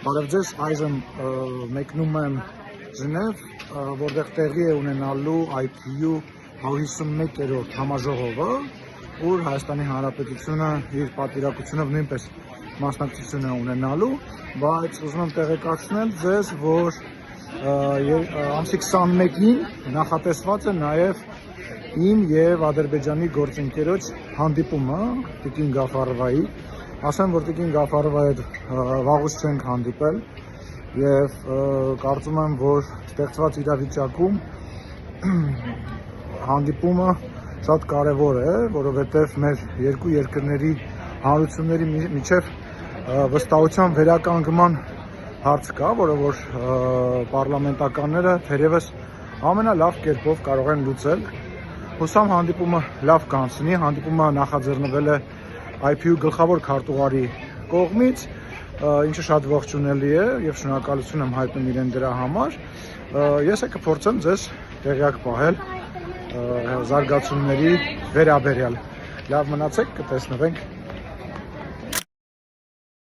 Բարև ձեզ, այժմ մեկնում եմ Ժնև, որտեղ տեղի է ունենալու IPU 151-րդ համաժողովը, ուր Հայաստանի Հանրապետությունը իր պատվիրակությունով նույնպես մասնակցություն է ունենալու, բայց ուզում եմ տեղեկացնել ձեզ, որ ամսի 21-ին նախատեսված է նաև իմ և Ադրբեջանի գործընկերոջ հանդիպումը Տիկին Գաֆարովայի։ Ասեմ, որ Տիկին Գաֆարովայի հետ վաղուց չենք հանդիպել և կարծում եմ, որ ստեղծված իրավիճակում հանդիպումը շատ կարևոր է, որովհետև մեր երկու երկրների հանրությունների միջև վստահության վերականգնման հարց կա, որը որ պարլամենտականները թերևս ամենալավ կերպով կարող են լուծել։ Հուսամ հանդիպումը լավ կանցնի, հանդիպումը նախաձեռնվել է IPU գլխավոր քարտուղարի կողմից, ինչը շատ ողջունելի է և շնորհակալություն եմ հայտնում իրեն դրա համար։ Ես կփորձեմ ձեզ տեղյակ պահել զարգացումների վերաբերյալ։ Լավ մնացեք, կտեսնվենք